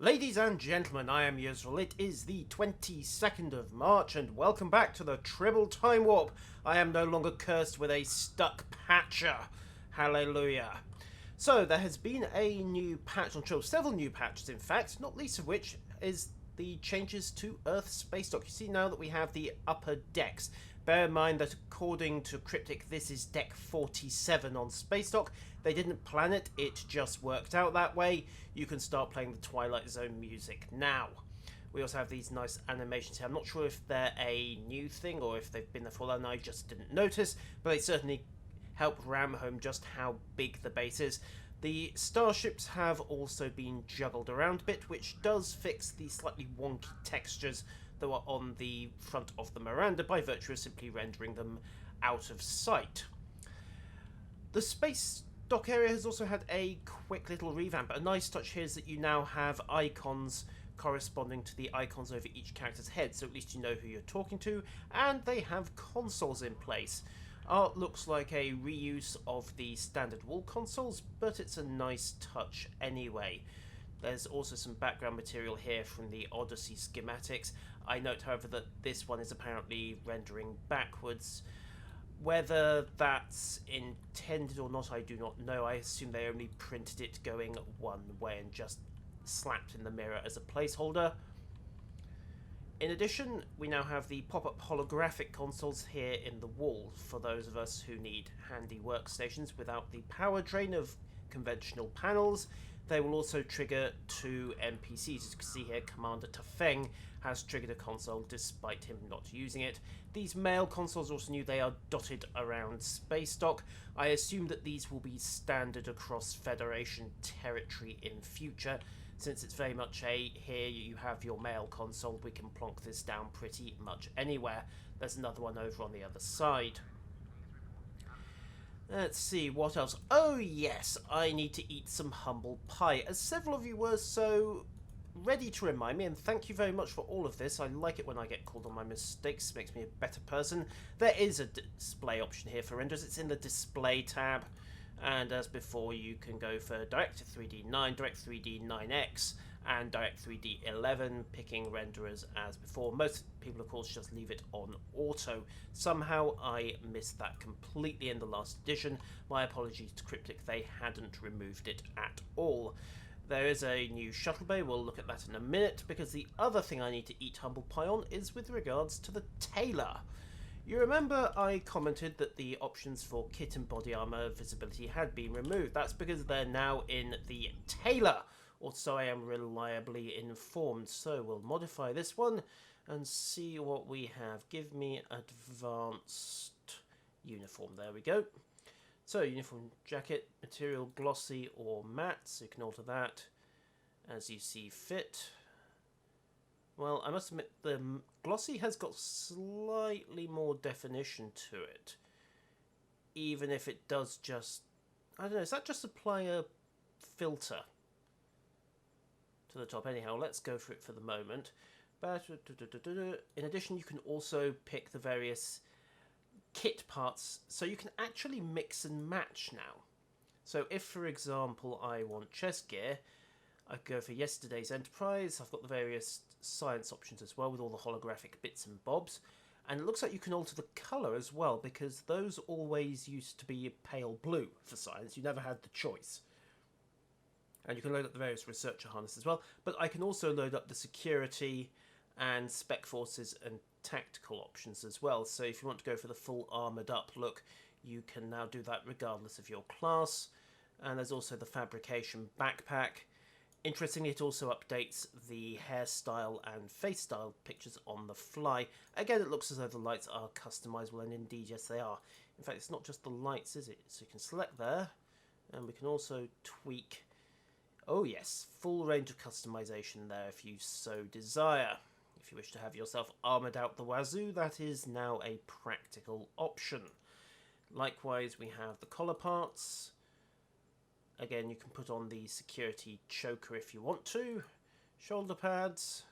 Ladies and gentlemen, I am Yusril. It is the 22nd of March, and welcome back to the Tribble Timewarp. I am no longer cursed with a stuck patcher. Hallelujah. So, there has been a new patch on Tribble, several new patches in fact, not least of which is the changes to Earth space dock. You see now that we have the upper decks. Bear in mind that according to Cryptic, this is deck 47 on space dock. They didn't plan it, it just worked out that way. You can start playing the Twilight Zone music now. We also have these nice animations here. I'm not sure if they're a new thing or if they've been there for a while and I just didn't notice, but they certainly help ram home just how big the base is. The starships have also been juggled around a bit, which does fix the slightly wonky textures that were on the front of the Miranda by virtue of simply rendering them out of sight. The space dock area has also had a quick little revamp. A nice touch here is that you now have icons corresponding to the icons over each character's head, so at least you know who you're talking to, and they have consoles in place. Art looks like a reuse of the standard wall consoles, but it's a nice touch anyway. There's also some background material here from the Odyssey schematics. I note, however, that this one is apparently rendering backwards. Whether that's intended or not, I do not know. I assume they only printed it going one way and just slapped in the mirror as a placeholder. In addition, we now have the pop-up holographic consoles here in the wall for those of us who need handy workstations without the power drain of conventional panels. They will also trigger two NPCs. As you can see here, Commander Tafeng has triggered a console despite him not using it. These male consoles also new. They are dotted around space dock. I assume that these will be standard across Federation territory in future. Since it's very much a, here you have your male console, we can plonk this down pretty much anywhere. There's another one over on the other side. Let's see, what else? Oh yes, I need to eat some humble pie. As several of you were so ready to remind me, and thank you very much for all of this. I like it when I get called on my mistakes, it makes me a better person. There is a display option here for renders. It's in the display tab. And as before, you can go for Direct 3D9, Direct 3D9X, and Direct 3D11, picking renderers as before. Most people, of course, just leave it on auto. Somehow, I missed that completely in the last edition. My apologies to Cryptic, they hadn't removed it at all. There is a new shuttle bay, we'll look at that in a minute, because the other thing I need to eat humble pie on is with regards to the tailor. You remember I commented that the options for kit and body armor visibility had been removed. That's because they're now in the tailor, or so I am reliably informed. So we'll modify this one and see what we have. Give me advanced uniform. There we go. So uniform jacket, material glossy or matte, so you can alter that as you see fit. Well, I must admit, the glossy has got slightly more definition to it. Even if it does just... I don't know, does that just apply a filter to the top? Anyhow, let's go for it for the moment. But in addition, you can also pick the various kit parts, so you can actually mix and match now. So if, for example, I want chest gear, I could go for yesterday's Enterprise. I've got the various science options as well with all the holographic bits and bobs. And it looks like you can alter the colour as well, because those always used to be pale blue for science. You never had the choice. And you can load up the various researcher harnesses as well. But I can also load up the security and spec forces and tactical options as well. So if you want to go for the full armoured up look, you can now do that regardless of your class. And there's also the fabrication backpack. Interestingly, it also updates the hairstyle and face style pictures on the fly. Again, it looks as though the lights are customizable, and indeed, yes, they are. In fact, it's not just the lights, is it? So you can select there, and we can also tweak. Oh yes, full range of customization there if you so desire. If you wish to have yourself armoured out the wazoo, that is now a practical option. Likewise, we have the collar parts. Again, you can put on the security choker if you want to. Shoulder pads.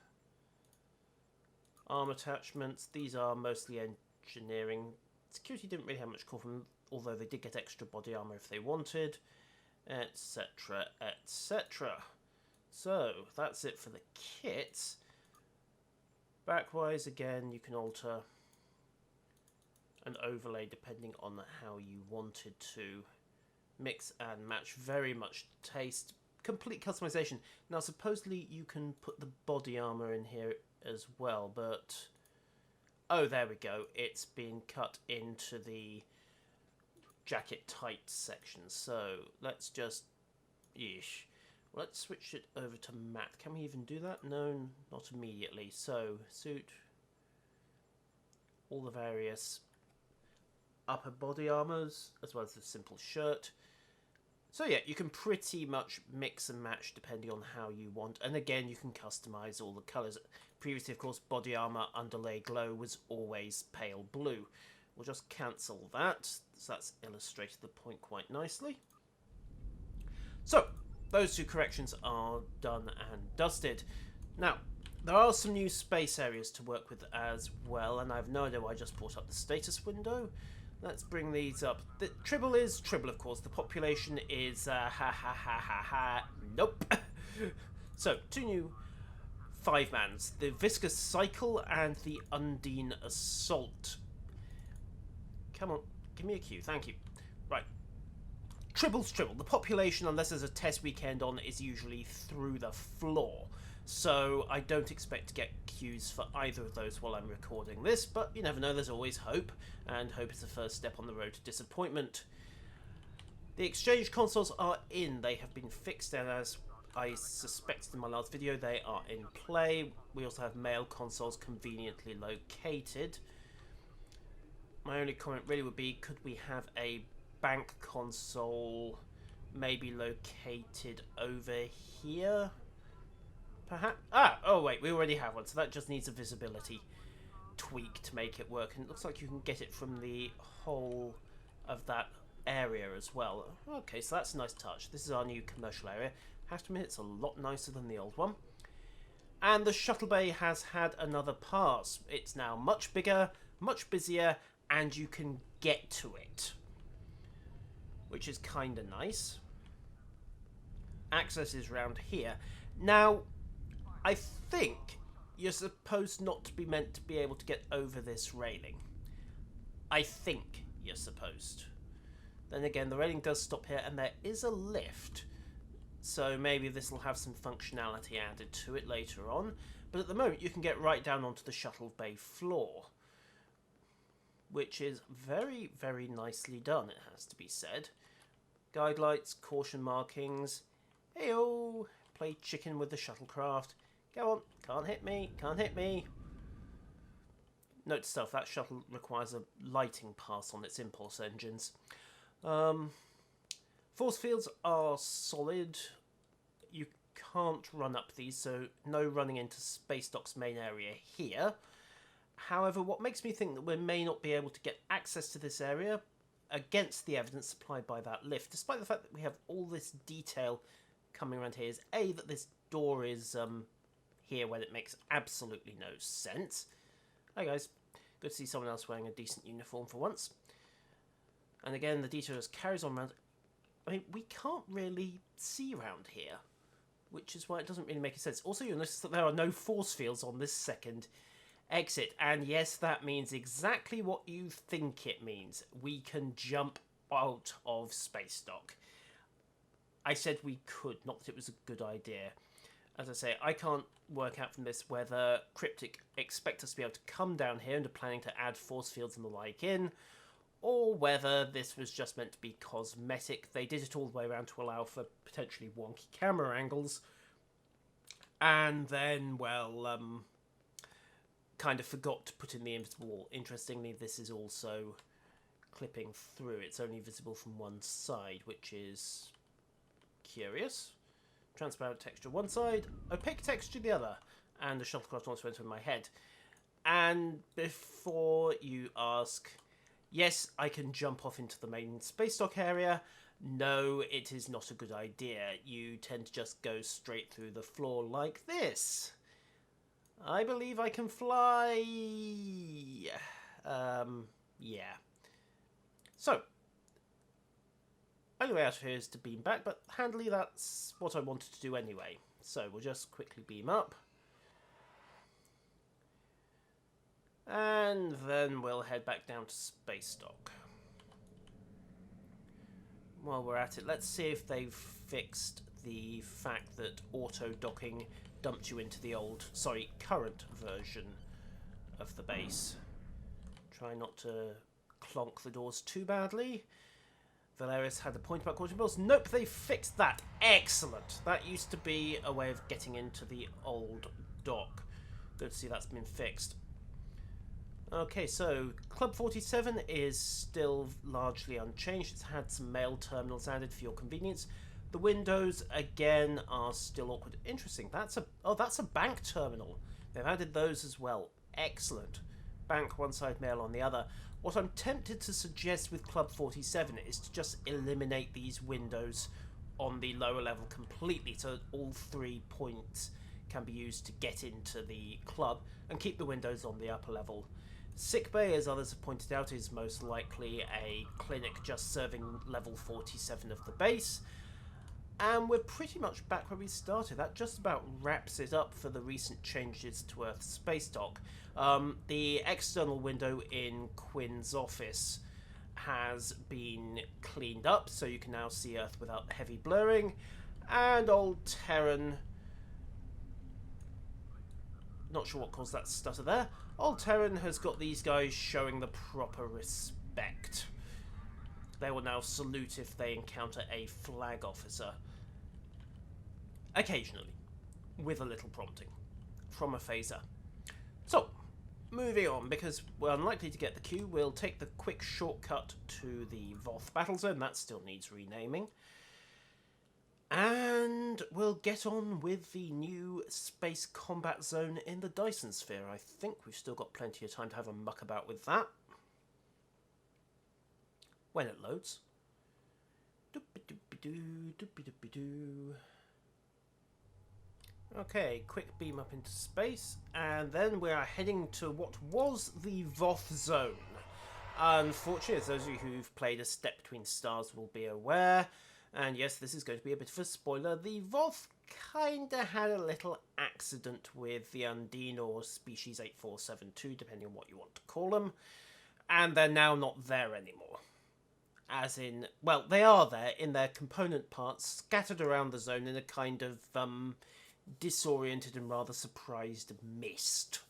Arm attachments. These are mostly engineering. Security didn't really have much call from them, although they did get extra body armor if they wanted, etc., etc. So, that's it for the kit. Backwise, again, you can alter an overlay depending on how you wanted to. Mix and match, very much taste. Complete customization. Now, supposedly you can put the body armor in here as well, but... Oh, there we go. It's been cut into the jacket tight section. So, let's just... Yeesh. Let's switch it over to matte. Can we even do that? No, not immediately. So, suit. All the various upper body armors, as well as the simple shirt. So yeah, you can pretty much mix and match depending on how you want. And again, you can customize all the colors. Previously, of course, body armor underlay glow was always pale blue. We'll just cancel that. So that's illustrated the point quite nicely. So, those two corrections are done and dusted. Now, there are some new space areas to work with as well, and I have no idea why I just brought up the status window. Let's bring these up. The Tribble is Tribble, of course. The population is nope. So, two new 5-mans. The Viscous Cycle and the Undine Assault. Come on, give me a cue. Thank you. Right. Tribble's Tribble. The population, unless there's a test weekend on, is usually through the floor. So I don't expect to get cues for either of those while I'm recording this, but you never know, there's always hope, and hope is the first step on the road to disappointment. The exchange consoles are in. They have been fixed, and as I suspected in my last video, they are in play. We also have mail consoles conveniently located. My only comment really would be, could we have a bank console maybe located over here? Perhaps. Oh wait, we already have one, so that just needs a visibility tweak to make it work. And it looks like you can get it from the whole of that area as well. Okay, so that's a nice touch. This is our new commercial area. Have to admit, it's a lot nicer than the old one. And the shuttle bay has had another pass. It's now much bigger, much busier, and you can get to it, which is kind of nice. Access is round here. Now, I think you're supposed not to be meant to be able to get over this railing. I think you're supposed. Then again, the railing does stop here, and there is a lift. So maybe this will have some functionality added to it later on. But at the moment, you can get right down onto the shuttle bay floor, which is very, very nicely done, it has to be said. Guide lights, caution markings. Heyo! Play chicken with the shuttlecraft. Go on, can't hit me, can't hit me. Note to self, that shuttle requires a lighting pass on its impulse engines. Force fields are solid. You can't run up these, so no running into Space Dock's main area here. However, what makes me think that we may not be able to get access to this area against the evidence supplied by that lift, despite the fact that we have all this detail coming around here, is A, that this door is here when it makes absolutely no sense. Hi guys, good to see someone else wearing a decent uniform for once. And again, the detail just carries on around. I mean, we can't really see around here, which is why it doesn't really make sense. Also, you'll notice that there are no force fields on this second exit, and yes, that means exactly what you think it means. We can jump out of Space Dock. I said we could, not that it was a good idea. As I say, I can't work out from this whether Cryptic expect us to be able to come down here and are planning to add force fields and the like in, or whether this was just meant to be cosmetic. They did it all the way around to allow for potentially wonky camera angles, and then, well, kind of forgot to put in the invisible wall. Interestingly, this is also clipping through. It's only visible from one side, which is curious. Transparent texture one side, opaque texture the other, and the shuttlecraft almost went in my head. And before you ask, yes, I can jump off into the main Space Dock area. No, it is not a good idea. You tend to just go straight through the floor like this. I believe I can fly. Yeah. So, only way out of here is to beam back, but handily that's what I wanted to do anyway. So we'll just quickly beam up. And then we'll head back down to space dock. While we're at it, let's see if they've fixed the fact that auto-docking dumped you into the current version of the base. Try not to clonk the doors too badly. Valerius had a point about quarter bills. Nope, they fixed that. Excellent. That used to be a way of getting into the old dock. Good to see that's been fixed. Okay, so Club 47 is still largely unchanged. It's had some mail terminals added for your convenience. The windows, again, are still awkward. Interesting. That's a bank terminal. They've added those as well. Excellent. Bank one side, mail on the other. What I'm tempted to suggest with Club 47 is to just eliminate these windows on the lower level completely, so all 3 points can be used to get into the club, and keep the windows on the upper level. Sickbay, as others have pointed out, is most likely a clinic just serving level 47 of the base. And we're pretty much back where we started. That just about wraps it up for the recent changes to Earth's space dock. The external window in Quinn's office has been cleaned up, so you can now see Earth without heavy blurring. And old Terran... Not sure what caused that stutter there. Old Terran has got these guys showing the proper respect. They will now salute if they encounter a flag officer. Occasionally. With a little prompting. From a phaser. So, moving on, because we're unlikely to get the queue, we'll take the quick shortcut to the Voth battle zone. That still needs renaming. And we'll get on with the new space combat zone in the Dyson Sphere. I think we've still got plenty of time to have a muck about with that. When it loads. Okay, quick beam up into space, and then we are heading to what was the Voth Zone. Unfortunately, as those of you who've played A Step Between Stars will be aware, and yes, this is going to be a bit of a spoiler, the Voth kinda had a little accident with the Undine or Species 8472, depending on what you want to call them, and they're now not there anymore. As in, well, they are there in their component parts, scattered around the zone in a kind of disoriented and rather surprised mist.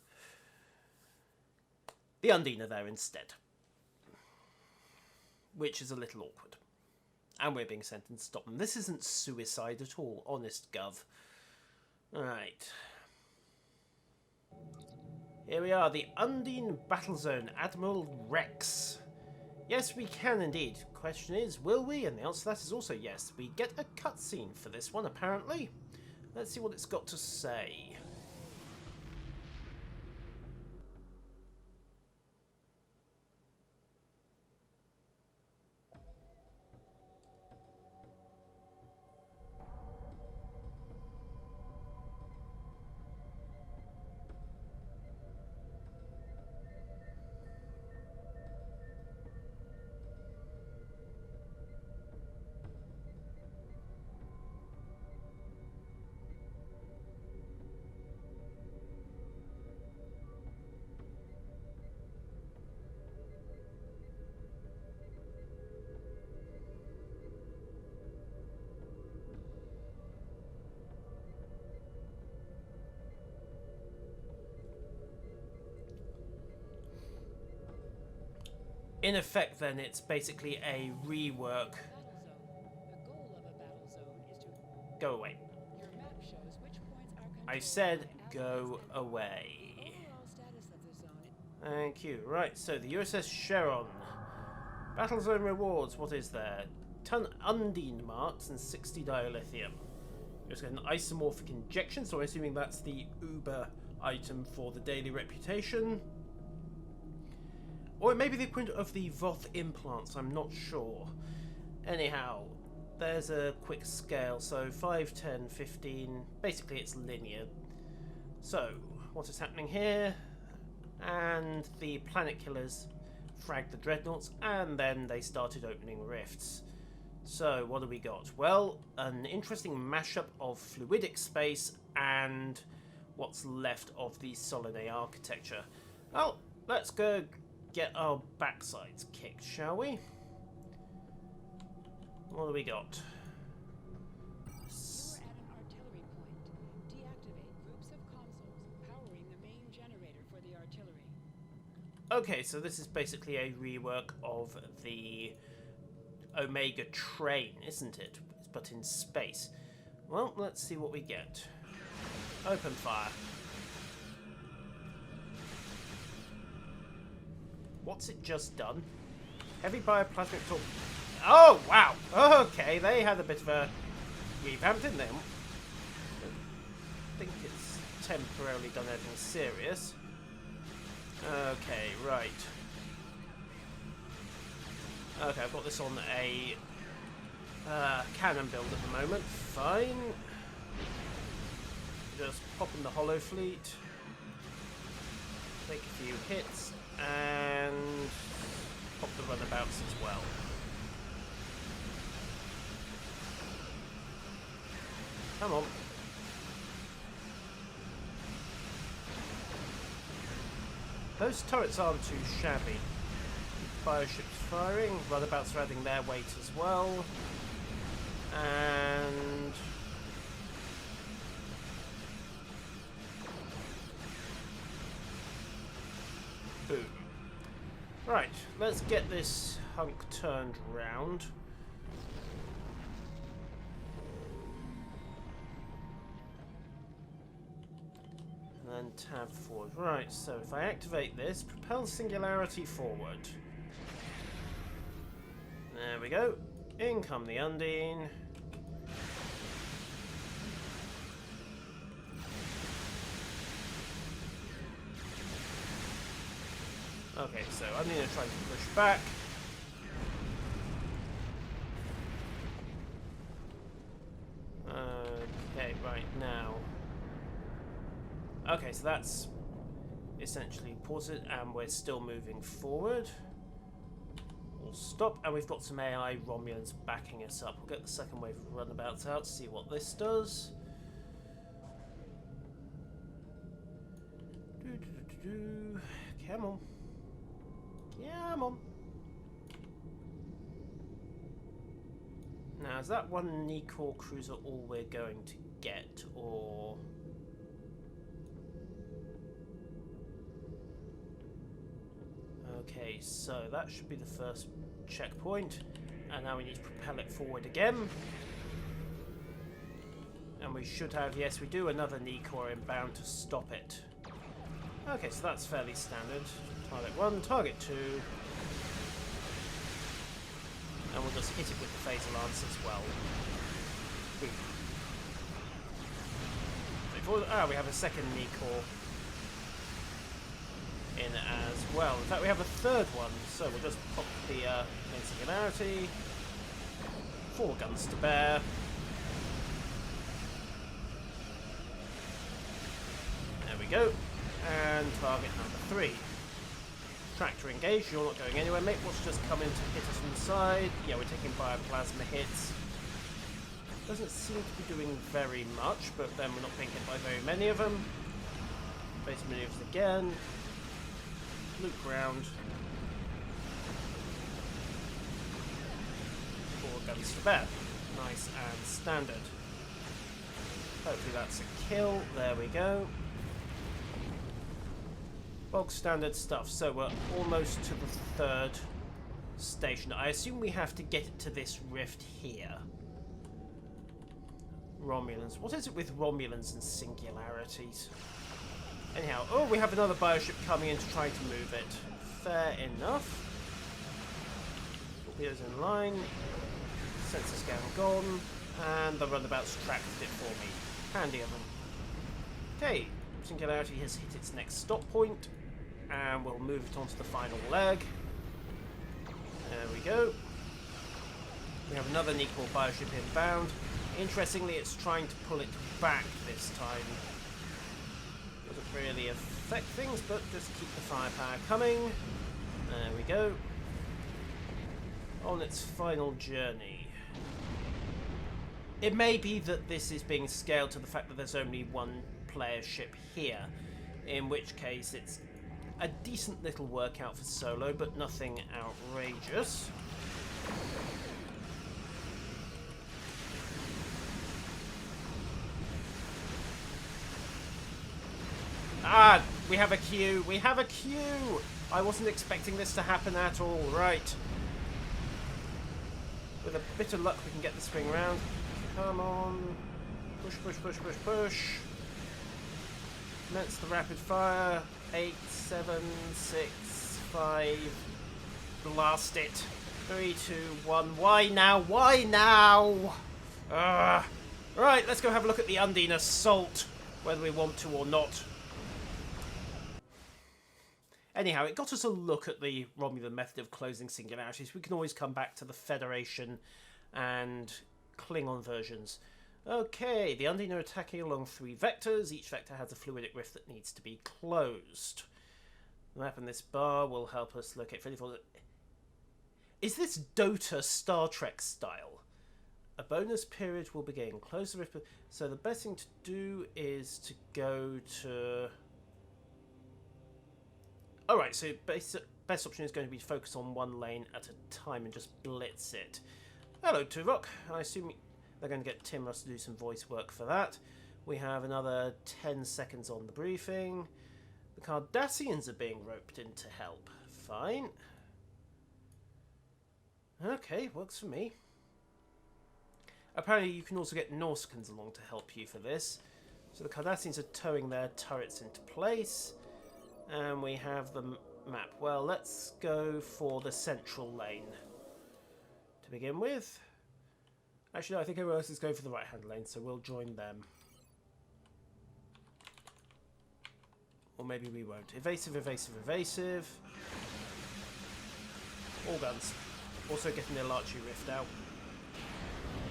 The Undine are there instead, which is a little awkward. And we're being sent to stop them. This isn't suicide at all, honest gov. Alright. Here we are, the Undine Battle Zone, Admiral Rex. Yes, we can indeed. Question is, will we? And the answer to that is also yes. We get a cutscene for this one, apparently. Let's see what it's got to say. In effect, then, it's basically a rework. Go away. I said go away. Thank you. Right, so the USS Sharon. Battle Zone rewards, what is there? Ton Undine marks and 60 dilithium. Just get an isomorphic injection, so I'm assuming that's the Uber item for the daily reputation. Or it may be the equivalent of the Voth implants, I'm not sure. Anyhow, there's a quick scale, so 5, 10, 15, basically it's linear. So, what is happening here? And the planet killers fragged the dreadnoughts, and then they started opening rifts. So, what do we got? Well, an interesting mashup of fluidic space and what's left of the solid A architecture. Well, let's go get our backsides kicked, shall we? What do we got? You're at an artillery point. Deactivate groups of consoles powering the main generator for the artillery. Okay, so this is basically a rework of the Omega train, isn't it? But in space. Well, let's see what we get. Open fire. What's it just done? Heavy bioplasmic torque. Oh, wow! Okay, they had a bit of a revamp, didn't they? I think it's temporarily done anything serious. Okay, right. Okay, I've got this on a cannon build at the moment. Fine. Just pop in the hollow fleet. Take a few hits and pop the runabouts as well. Come on. Those turrets aren't too shabby. Bioships firing, runabouts are adding their weight as well. And boom. Right, let's get this hunk turned round. And then tab forward. Right, so if I activate this, propel Singularity forward. There we go. In come the Undine. Okay, so Undine are trying to push back. Okay, right now. Okay, so that's essentially paused, and we're still moving forward. We'll stop, and we've got some AI Romulans backing us up. We'll get the second wave of runabouts out, see what this does. Come on. Come on. Now, is that one Nikor cruiser all we're going to get, or... Okay, so that should be the first checkpoint, and now we need to propel it forward again. And we should have, yes we do, another Nikor inbound to stop it. Okay, so that's fairly standard. Target 1, target 2. And we'll just hit it with the phaser lance as well. Boom. We have a second Nikor in as well. In fact, we have a third one, so we'll just pop the main Singularity. 4 guns to bear. There we go. And target number 3. Tractor engaged, you're not going anywhere, mate. What's just come in to hit us from the side? Yeah, we're taking bioplasma hits. Doesn't seem to be doing very much, but then we're not being hit by very many of them. Base maneuvers again. Loop round. 4 guns to bear. Nice and standard. Hopefully that's a kill. There we go. Bog standard stuff. So we're almost to the 3rd station. I assume we have to get it to this rift here. Romulans. What is it with Romulans and singularities? Anyhow, oh, we have another bioship coming in to try to move it. Fair enough. Torpedoes in line. Sensor scan gone. And the runabouts tracted it for me. Handy of them. Okay, Singularity has hit its next stop point. And we'll move it onto the final leg. There we go. We have another Nikor bioship inbound. Interestingly, it's trying to pull it back this time. Doesn't really affect things, but just keep the firepower coming. There we go. On its final journey. It may be that this is being scaled to the fact that there's only one player ship here, in which case it's a decent little workout for solo, but nothing outrageous. Ah, we have a queue. We have a queue. I wasn't expecting this to happen at all. Right. With a bit of luck, we can get the swing round. Come on. Push, push, push, push, push. Commence the rapid fire. 8, 7, 6, 5. Blast it. 3, 2, 1. Why now? Why now? Right, let's go have a look at the Undine Assault, whether we want to or not. Anyhow, it got us a look at the Romulan method of closing singularities. We can always come back to the Federation and Klingon versions. Okay, the Undine are attacking along 3 vectors. Each vector has a fluidic rift that needs to be closed. The map in this bar will help us locate 54. Is this Dota Star Trek style? A bonus period will begin. Close the rift. So the best thing to do is to go to... Alright, so best option is going to be to focus on one lane at a time and just blitz it. Hello, Tuvok. I assume they're going to get Timros to do some voice work for that. We have another 10 seconds on the briefing. The Cardassians are being roped in to help. Fine. Okay, works for me. Apparently you can also get Nausicaans along to help you for this. So the Cardassians are towing their turrets into place. And we have the map. Well, let's go for the central lane to begin with. Actually, no, I think everyone else is going for the right-hand lane, so we'll join them. Or maybe we won't. Evasive, evasive, evasive. All guns. Also getting the Larchy Rift out.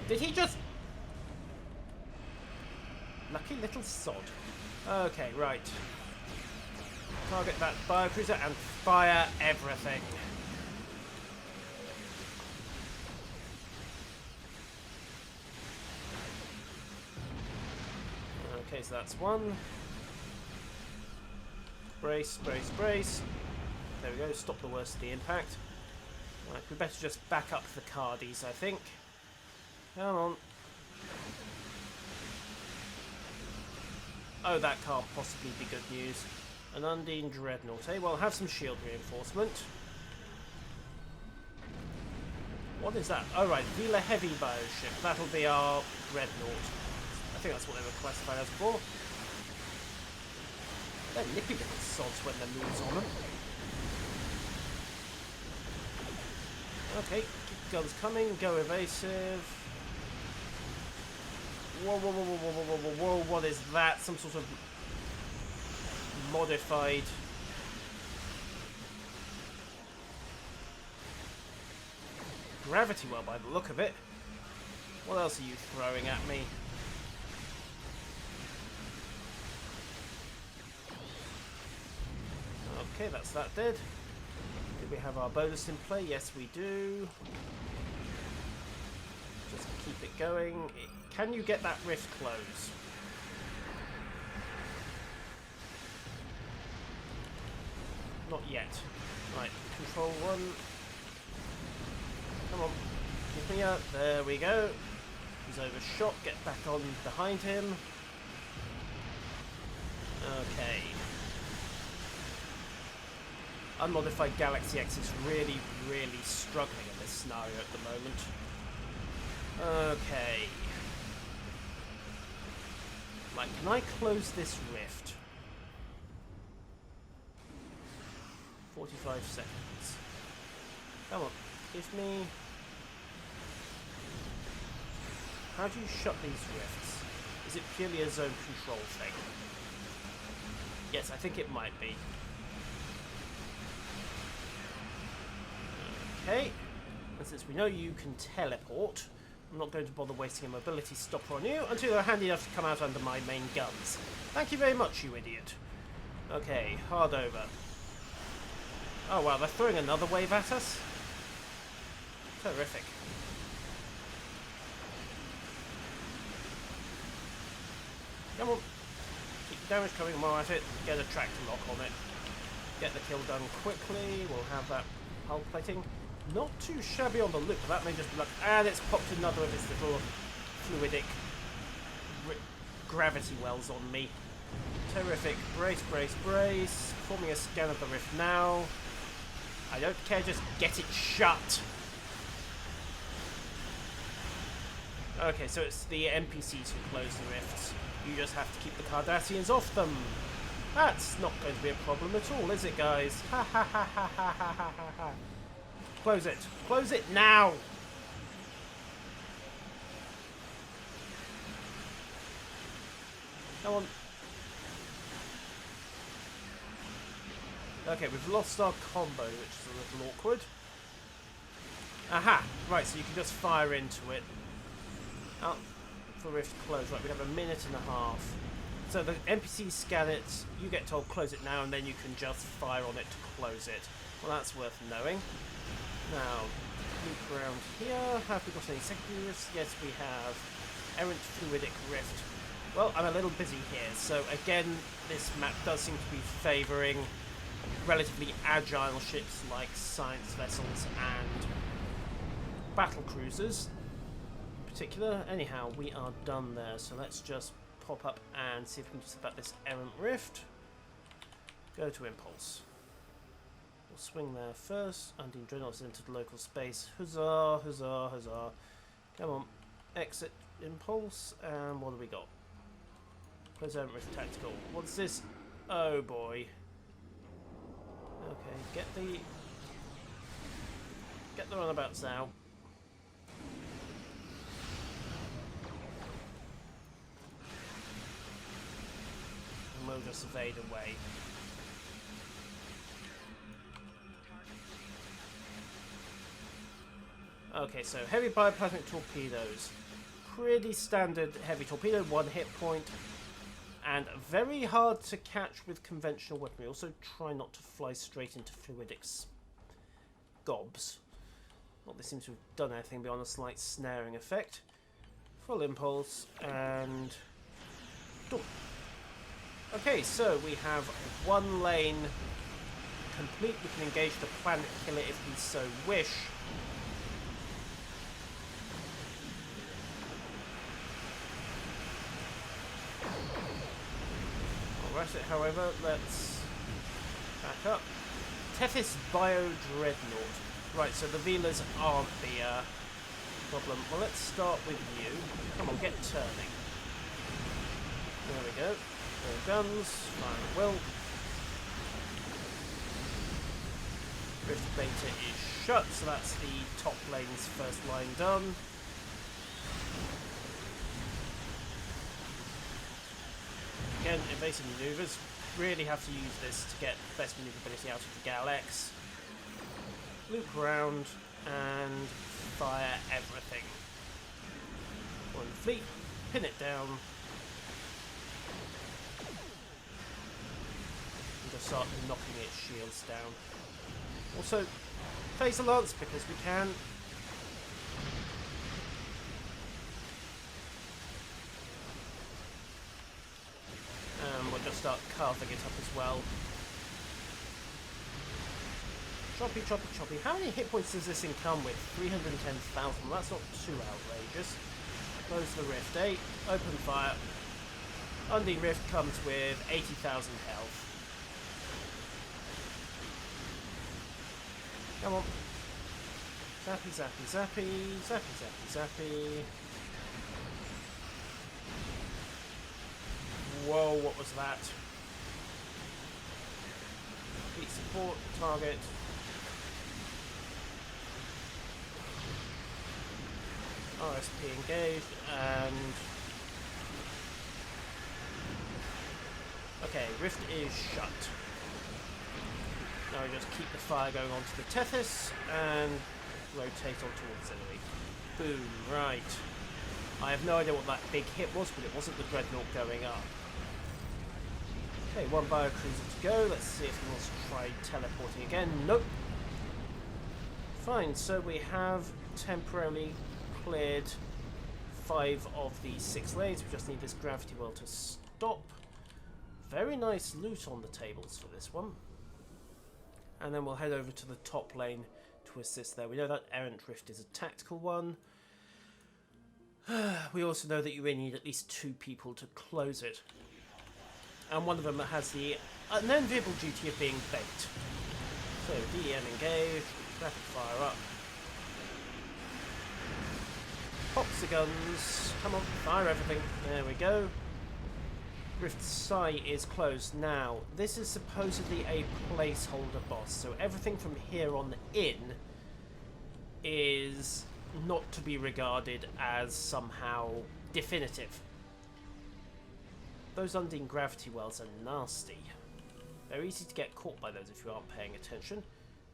Did he just... Lucky little sod. Okay, right. Target that biocruiser and fire everything. Okay, so that's one. Brace, brace, brace. There we go, stop the worst of the impact. Right, we better just back up the Cardies, I think. Come on. Oh, that can't possibly be good news. An Undine Dreadnought, eh? Well, have some shield reinforcement. What is that? Oh, right, Vila Heavy Bioship. That'll be our Dreadnought. I think that's what they were classified as before. They're nippy little sods when the moon's on them. Okay, keep guns coming. Go evasive. Whoa, whoa, whoa, whoa, whoa, whoa, whoa, whoa, what is that? Some sort of modified gravity well by the look of it. What else are you throwing at me? Okay, that's that dead. Do we have our bonus in play? Yes, we do. Just keep it going. Can you get that rift closed? Not yet. Right, control 1. Come on. Keep me up. There we go. He's overshot. Get back on behind him. Okay. Unmodified Galaxy X is really, really struggling in this scenario at the moment. Okay. Right, can I close this rift? 45 seconds. Come on, give me... How do you shut these rifts? Is it purely a zone control thing? Yes, I think it might be. Okay, and since we know you can teleport, I'm not going to bother wasting a mobility stopper on you until you're handy enough to come out under my main guns. Thank you very much, you idiot. Okay, hard over. Oh wow, they're throwing another wave at us? Terrific. Come on. Keep the damage coming more at it. Get a tractor lock on it. Get the kill done quickly. We'll have that hull plating. Not too shabby on the look, but that may just be like... And it's popped another of its little fluidic gravity wells on me. Terrific. Brace, brace, brace. Forming a scan of the rift now. I don't care, just get it shut. Okay, so it's the NPCs who close the rifts. You just have to keep the Cardassians off them. That's not going to be a problem at all, is it, guys? Ha ha ha ha ha ha ha ha. Close it. Close it now! Come on. Okay, we've lost our combo, which is a little awkward. Aha! Right, so you can just fire into it. Out for rift close. Right, we have a minute and a half. So the NPCs scan it, you get told close it now, and then you can just fire on it to close it. Well, that's worth knowing. Now, loop around here. Have we got any secondary rifts? Yes, we have. Errant Fluidic Rift. Well, I'm a little busy here, so again, this map does seem to be favouring relatively agile ships like science vessels and battle cruisers in particular. Anyhow, we are done there, so let's just pop up and see if we can just about this errant rift. Go to impulse. We'll swing there first. Undine Dreadnought's entered local space. Huzzah, huzzah, huzzah. Come on. Exit impulse. And what do we got? Close errant rift tactical. What's this? Oh boy. Okay, get the runabouts now. And we'll just evade away. Okay, so heavy bioplasmic torpedoes. Pretty standard heavy torpedo, 1 hit point. And very hard to catch with conventional weaponry. Also try not to fly straight into fluidics. Gobs. Not they seem to have done anything beyond a slight snaring effect. Full impulse and... Done. Okay, so we have 1 lane complete. We can engage the planet killer if we so wish. However, let's back up. Tethys Bio Dreadnought. Right, so the Velas aren't the problem. Well, let's start with you. Come on, get turning. There we go. All guns. Fire at will. Rift Beta is shut, so that's the top lane's first line done. Again, evasive maneuvers. Really have to use this to get the best maneuverability out of the Gal X. Loop around and fire everything. One fleet, pin it down. And just start knocking its shields down. Also, face a lance because we can. And we'll just start carving it up as well. Choppy, choppy, choppy. How many hit points does this thing come with? 310,000. That's not too outrageous. Close the rift. 8. Open fire. Undine Rift comes with 80,000 health. Come on. Zappy, zappy, zappy. Zappy, zappy, zappy. Whoa, what was that? Complete support, target. RSP engaged, and... Okay, rift is shut. Now we just keep the fire going onto the Tethys, and rotate onto auxiliary. Boom, right. I have no idea what that big hit was, but it wasn't the Dreadnought going up. Okay, 1 biocruiser to go. Let's see if he wants to try teleporting again. Nope. Fine, so we have temporarily cleared 5 of the 6 lanes. We just need this gravity well to stop. Very nice loot on the tables for this one. And then we'll head over to the top lane to assist there. We know that Errant Rift is a tactical one. We also know that you really need at least 2 people to close it. And one of them has the unenviable duty of being bait. So, DEM engage, rapid fire up. Pops the guns, come on, fire everything. There we go. Rift's sight is closed. Now, this is supposedly a placeholder boss, so everything from here on in is not to be regarded as somehow definitive. Those Undine gravity wells are nasty. They're easy to get caught by those if you aren't paying attention.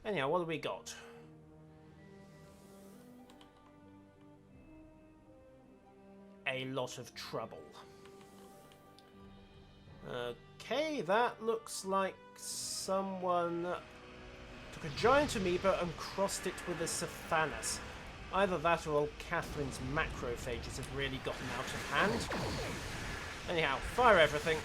Anyhow, what do we got? A lot of trouble. Okay, that looks like someone took a giant amoeba and crossed it with a Siphanas. Either that or old Catherine's macrophages have really gotten out of hand. Anyhow, fire everything.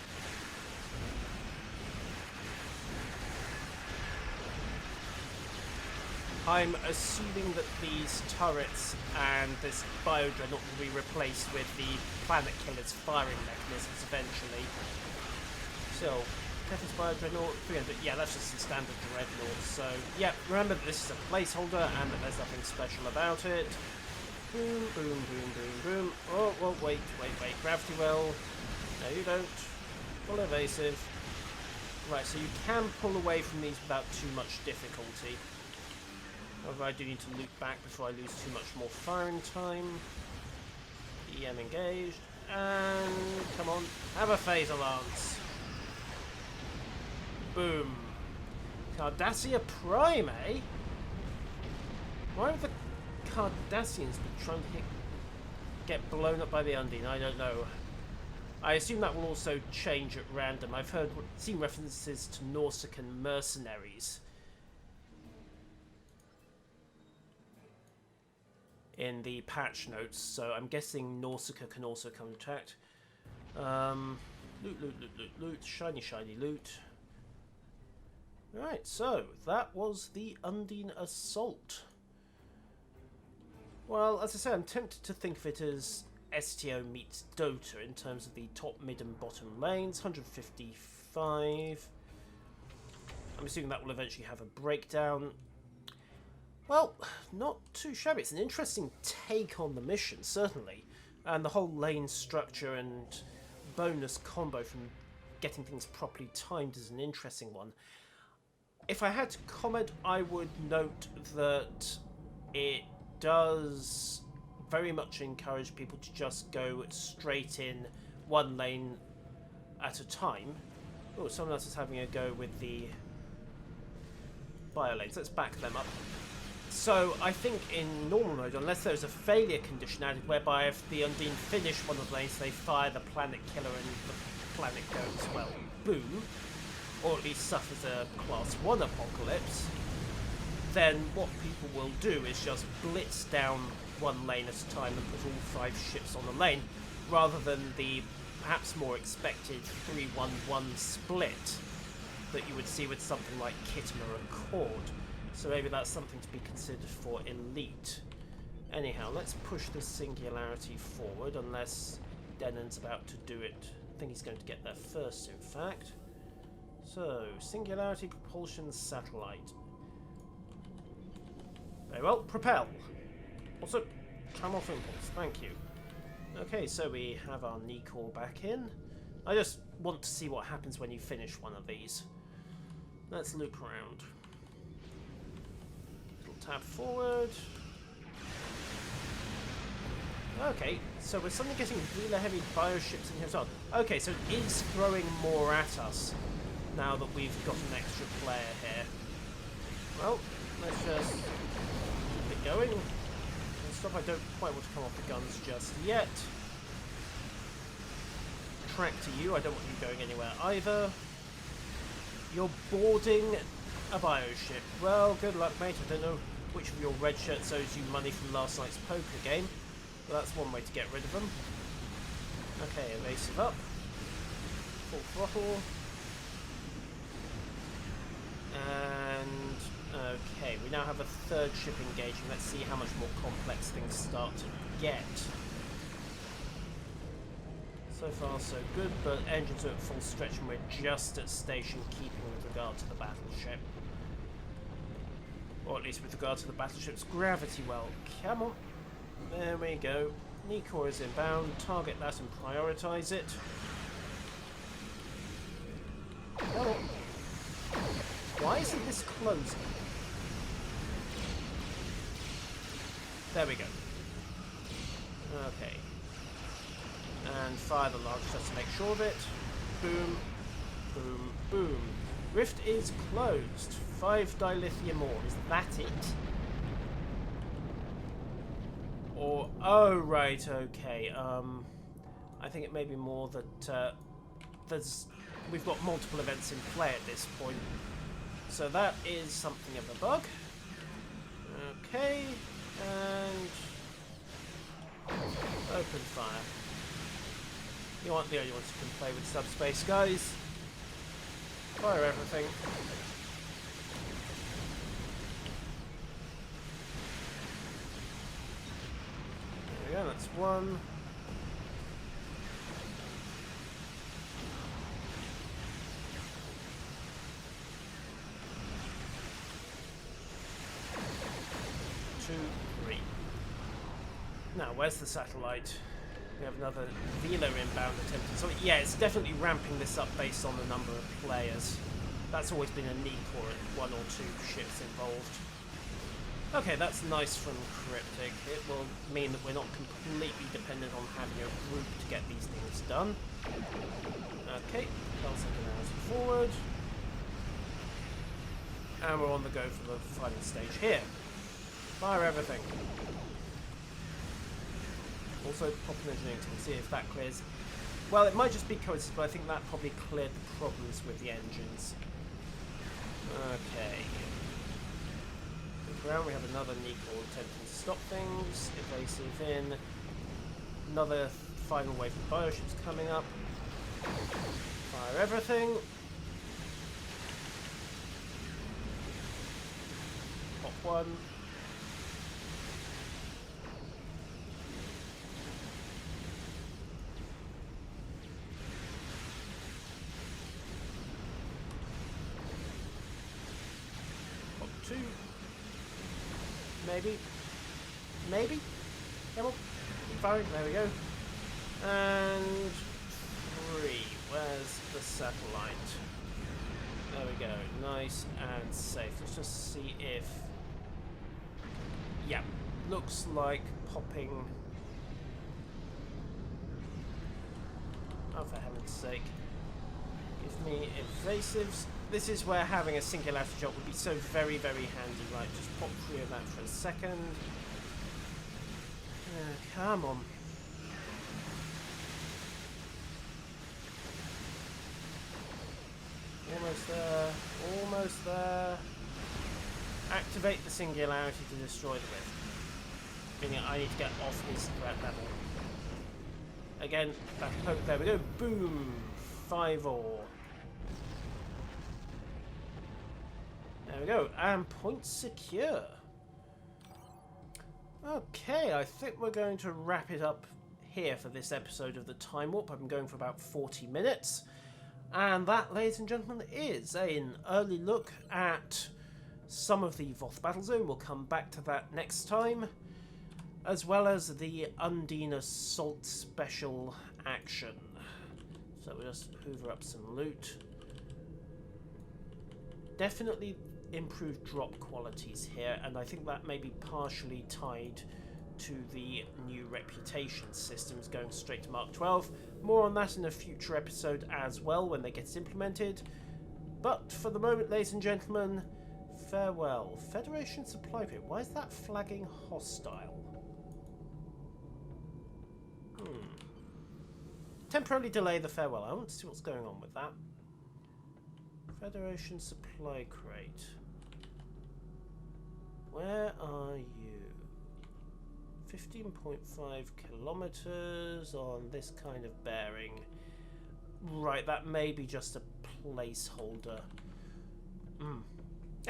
I'm assuming that these turrets and this Biodreadnought will be replaced with the Planet Killer's firing mechanisms eventually. So, Tethys Biodreadnought, 300, yeah, that's just a standard Dreadnought, so, yeah, remember that this is a placeholder and that there's nothing special about it. Boom, boom, boom, boom, boom. Oh, well, wait, Gravity Well. No, you don't. Full evasive. Right, so you can pull away from these without too much difficulty. However, I do need to loop back before I lose too much more firing time. EM engaged. And come on, have a phaser lance. Boom. Cardassia Prime, eh? Why would the Cardassians be trying to get blown up by the Undine? I don't know. I assume that will also change at random. I've seen references to Nausicaan mercenaries in the patch notes, so I'm guessing Nausicaa can also come attacked. Loot, shiny loot. Right, so that was the Undine Assault. Well, as I say, I'm tempted to think of it as STO meets Dota in terms of the top, mid and bottom lanes. 155. I'm assuming that will eventually have a breakdown. Well, not too shabby. It's an interesting take on the mission, certainly. And the whole lane structure and bonus combo from getting things properly timed is an interesting one. If I had to comment, I would note that it does very much encourage people to just go straight in one lane at a time. Oh, someone else is having a go with the bio lanes. Let's back them up. So I think in normal mode, unless there's a failure condition added whereby if the Undine finish one of the lanes, they fire the Planet Killer and the planet goes, well, boom, or at least suffers a Class 1 apocalypse, then what people will do is just blitz down one lane at a time and put all 5 ships on the lane, rather than the perhaps more expected 3-1-1 split that you would see with something like Kittimer and Cord. So maybe that's something to be considered for Elite. Anyhow, let's push the Singularity forward, unless Denon's about to do it. I think he's going to get there first, in fact. So, Singularity, Propulsion, Satellite. Very well, Propel. Also, Time off Impulse, thank you. Okay, so we have our Nikor back in. I just want to see what happens when you finish one of these. Let's loop around. Tab forward. Okay, so we're suddenly getting really heavy bioships in here as well. Okay, so it is throwing more at us now that we've got an extra player here. Well, let's just keep it going. And stuff, I don't quite want to come off the guns just yet. Track to you, I don't want you going anywhere either. You're boarding a bioship. Well, good luck, mate. I don't know which of your red shirts owes you money from last night's poker game, but that's one way to get rid of them. Okay, evasive up. full throttle. And okay, we now have a third ship engaging. Let's see how much more complex things start to get. So far so good, but engines are at full stretch and we're just at station keeping with regard to the battleship. Or at least with regard to the battleship's gravity well. Come on. There we go. Nicor is inbound. Target that and prioritise it. Come on. Why isn't this closing? There we go. Okay. And fire the launch just to make sure of it. Boom. Boom. Boom. Rift is closed. 5 dilithium ore. Is that it? Or... oh, right, okay. I think it may be more that we've got multiple events in play at this point. So that is something of a bug. Okay. And... open fire. You aren't the only ones who can play with subspace, guys. Fire everything. There we go, that's one. Two, three. Now, where's the satellite? We have another Velo inbound attempting. So yeah, it's definitely ramping this up based on the number of players. That's always been a Nicor at 1 or 2 ships involved. Okay, that's nice from Cryptic. It will mean that we're not completely dependent on having a group to get these things done. Okay, L7 forward. And we're on the go for the final stage here. Fire everything. Also pop an engineering to see if that clears. Well, it might just be coincidence, but I think that probably cleared the problems with the engines. Okay. Look around, we have another Nicor attempting to stop things. Evasive in. Another final wave of bioships coming up. Fire everything. Pop one. Two. Maybe. Maybe? Come on. Keep firing. There we go. And 3. Where's the satellite? There we go. Nice and safe. Let's just see if... yeah. Looks like popping... oh, for heaven's sake. Give me evasives. This is where having a singularity shot would be so very, very handy, right? Just pop 3 of that for a second. Come on. Almost there. Almost there. Activate the singularity to destroy the rift. Meaning I need to get off his threat level. Again, back poke. There we go. Boom. 5 ore. There we go, and point secure. Okay, I think we're going to wrap it up here for this episode of the Time Warp. I've been going for about 40 minutes. And that, ladies and gentlemen, is an early look at some of the Voth Battle Zone. We'll come back to that next time. As well as the Undine Assault special action. So we'll just hoover up some loot. Definitely improved drop qualities here, and I think that may be partially tied to the new reputation systems going straight to Mark 12. More on that in a future episode as well when they get implemented. But for the moment, ladies and gentlemen, farewell. Federation supply pit. Why is that flagging hostile? Temporarily delay the farewell. I want to see what's going on with that. Federation supply crate. Where are you? 15.5 kilometers on this kind of bearing. Right, that may be just a placeholder.